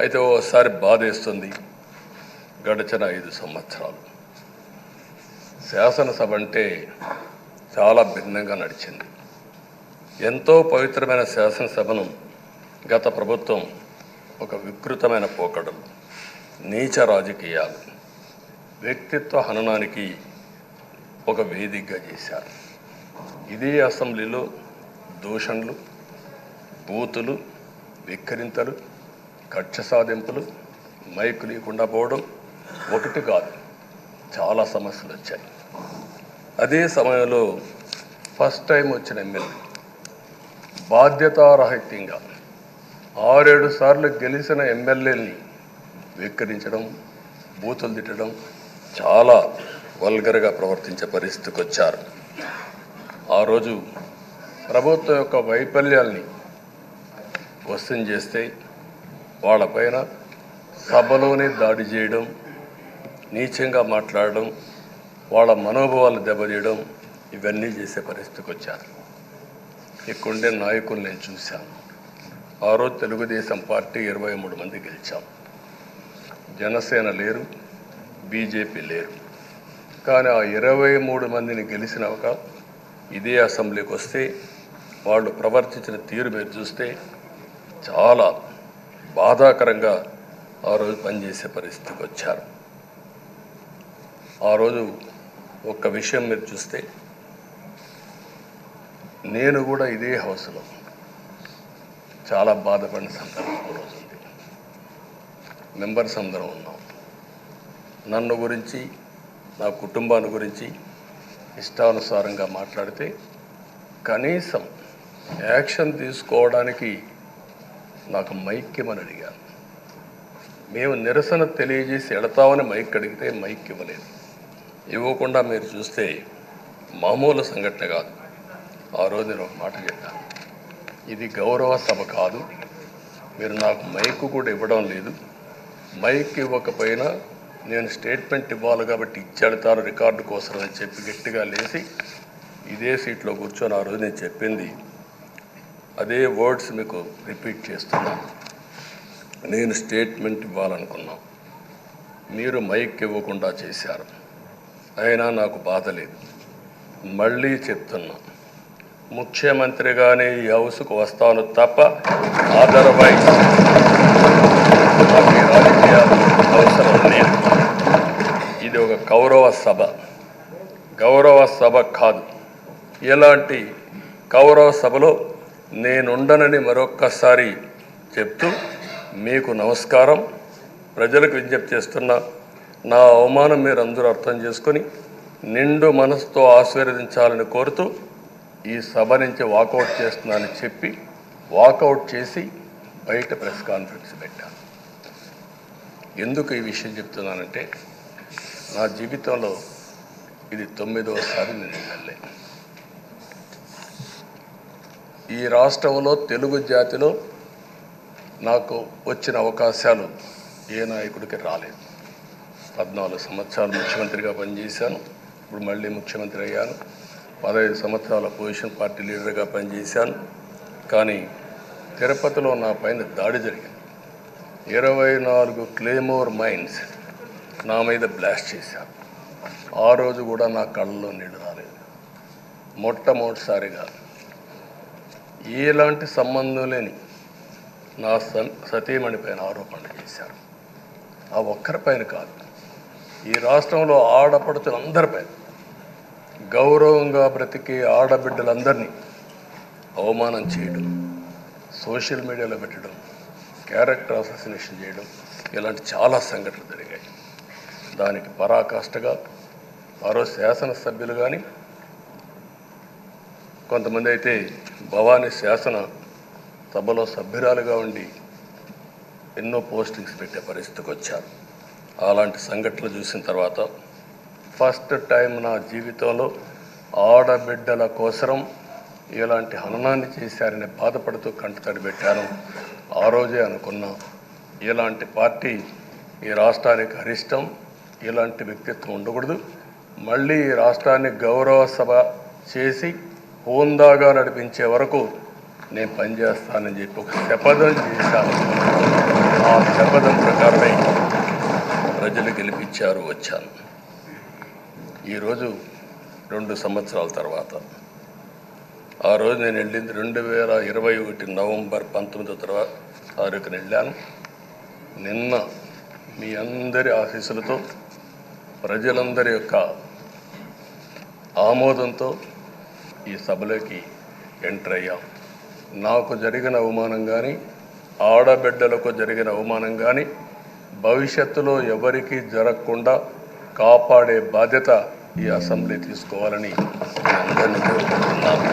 అయితే ఓసారి బాధేస్తుంది. గడిచిన 5 సంవత్సరాలు శాసనసభ అంటే చాలా భిన్నంగా నడిచింది. ఎంతో పవిత్రమైన శాసనసభను గత ప్రభుత్వం ఒక వికృతమైన పోకడలు, నీచ రాజకీయాలు, వ్యక్తిత్వ హననానికి ఒక వేదికగా చేశారు. ఇదే అసెంబ్లీలో దూషణలు, బూతులు, విక్కరింతలు, కక్ష సాధింపులు, మైకు లేకుండా పోవడం ఒకటి కాదు, చాలా సమస్యలు వచ్చాయి. అదే సమయంలో ఫస్ట్ టైం వచ్చిన ఎమ్మెల్యే బాధ్యతారాహిత్యంగా 6-7 సార్లు గెలిచిన ఎమ్మెల్యేని వెక్కిరించడం, బూతులు తిట్టడం, చాలా వల్గర్గా ప్రవర్తించే పరిస్థితికి వచ్చారు. ఆ రోజు ప్రభుత్వం యొక్క వైఫల్యాల్ని క్వశ్చన్ చేస్తే వాళ్ళపైన సభలోనే దాడి చేయడం, నీచంగా మాట్లాడడం, వాళ్ళ మనోభావాలు దెబ్బతీయడం, ఇవన్నీ చేసే పరిస్థితికి వచ్చారు. ఇక్కడుండే నాయకులు నేను చూశాను. ఆ రోజు తెలుగుదేశం పార్టీ 23 మంది గెలిచాం. జనసేన లేరు, బీజేపీ లేరు. కానీ ఆ 23 మందిని గెలిచినాక ఇదే అసెంబ్లీకి వస్తే వాళ్ళు ప్రవర్తించిన తీరు మీరు చూస్తే చాలా బాధాకరంగా ఆ రోజు పనిచేసే పరిస్థితికి వచ్చారు. ఆ రోజు ఒక్క విషయం మీరు చూస్తే, నేను కూడా ఇదే హౌస్లో చాలా బాధపడిన సందర్భం రోజు ఉంది. మెంబర్స్ అందరం ఉన్నాం. నన్ను గురించి, నా కుటుంబాన్ని గురించి ఇష్టానుసారంగా మాట్లాడితే కనీసం యాక్షన్ తీసుకోవడానికి నాకు మైక్ ఇవ్వమని అడిగాను. మేము నిరసన తెలియజేసి ఎడతామని మైక్ అడిగితే మైక్ ఇవ్వలేదు. ఇవ్వకుండా మీరు చూస్తే మామూలు సంఘటన కాదు. ఆ రోజు నేను ఒక మాట చెప్పాను, ఇది గౌరవ సభ కాదు, మీరు నాకు మైక్ కూడా ఇవ్వడం లేదు. మైక్ ఇవ్వకపోయినా నేను స్టేట్మెంట్ ఇవ్వాలి కాబట్టి ఇచ్చెడతాను రికార్డు కోసం అని చెప్పి గట్టిగా లేచి ఇదే సీట్లో కూర్చొని ఆ రోజు నేను చెప్పింది అదే వర్డ్స్ మీకు రిపీట్ చేస్తున్నాను. నేను స్టేట్మెంట్ ఇవ్వాలనుకున్నాను, మీరు మైక్ ఇవ్వకుండా చేశారు. అయినా నాకు బాధ లేదు. మళ్ళీ చెప్తున్నా, ముఖ్యమంత్రిగానే ఈ హౌస్కు వస్తాను తప్ప అదర్వైజ్ రాజకీయాలు అవసరం లేదు. ఇది ఒక గౌరవ సభ కాదు. ఇలాంటి గౌరవ సభలో నేనుండనని మరొక్కసారి చెప్తూ మీకు నమస్కారం. ప్రజలకు విజ్ఞప్తి చేస్తున్నా, నా అవమానం మీరు అందరూ అర్థం చేసుకొని నిండు మనసుతో ఆశీర్వదించాలని కోరుతూ ఈ సభ నుంచి వాకౌట్ చేస్తున్నానని చెప్పి వాకౌట్ చేసి బయట ప్రెస్ కాన్ఫరెన్స్ పెట్టాను. ఎందుకు ఈ విషయం చెప్తున్నానంటే, నా జీవితంలో ఇది 9వసారి నేను ఎమ్మెల్యే. ఈ రాష్ట్రంలో తెలుగు జాతిలో నాకు వచ్చిన అవకాశాలు ఏ నాయకుడికి రాలేదు. 14 సంవత్సరాలు ముఖ్యమంత్రిగా పనిచేశాను. ఇప్పుడు మళ్ళీ ముఖ్యమంత్రి అయ్యాను. 15 సంవత్సరాల పొజిషన్ పార్టీ లీడర్గా పనిచేశాను. కానీ తిరుపతిలో నా పైన దాడి జరిగింది. 24 క్లేమోర్ మైన్స్ నా మీద బ్లాస్ట్ చేశారు. ఆ రోజు కూడా నా కళ్ళలో నీళ్ళు రాలేదు. మొట్టమొదటిసారిగా ఎలాంటి సంబంధం లేని నా సతీమణి పైన ఆరోపణలు చేశారు. ఆ ఒక్కరిపైన కాదు, ఈ రాష్ట్రంలో ఆడపడుతులందరిపైన, గౌరవంగా బ్రతికే ఆడబిడ్డలందరినీ అవమానం చేయడం, సోషల్ మీడియాలో పెట్టడం, క్యారెక్టర్ అసాసినేషన్ చేయడం, ఇలాంటి చాలా సంఘటనలు జరిగాయి. దానికి పరాకాష్ఠగా మరో శాసనసభ్యులు కానీ, కొంతమంది అయితే భవానీ శాసన సభలో సభ్యురాలుగా ఉండి ఎన్నో పోస్టింగ్స్ పెట్టే పరిస్థితికి వచ్చారు. అలాంటి సంఘటనలు చూసిన తర్వాత ఫస్ట్ టైం నా జీవితంలో ఆడబిడ్డల కోసరం ఇలాంటి హననాన్ని చేశారని బాధపడుతూ కంటతడి పెట్టాను. ఆ రోజే అనుకున్నా, ఇలాంటి పార్టీ ఈ రాష్ట్రానికి అరిష్టం, ఇలాంటి వ్యక్తిత్వం ఉండకూడదు. మళ్ళీ ఈ రాష్ట్రాన్ని గౌరవ సభ చేసి హోందాగా నడిపించే వరకు నేను పనిచేస్తానని చెప్పి ఒక శపథం చేశాను. ఆ శపథం ప్రకారమే ప్రజలు గెలిపించారు, వచ్చాను. ఈరోజు 2 సంవత్సరాల తర్వాత ఆ రోజు నేను వెళ్ళింది 2021 నవంబర్ 19వ తారీఖున వెళ్ళాను. నిన్న మీ అందరి ఆశీస్సులతో ప్రజలందరి యొక్క ఆమోదంతో ఈ సభలోకి ఎంటర్ అయ్యాం. నాకు జరిగిన అవమానం కానీ, ఆడబిడ్డలకు జరిగిన అవమానం కానీ భవిష్యత్తులో ఎవరికీ జరగకుండా కాపాడే బాధ్యత ఈ అసెంబ్లీ తీసుకోవాలని అందరినీ కోరుకుంటున్నాను.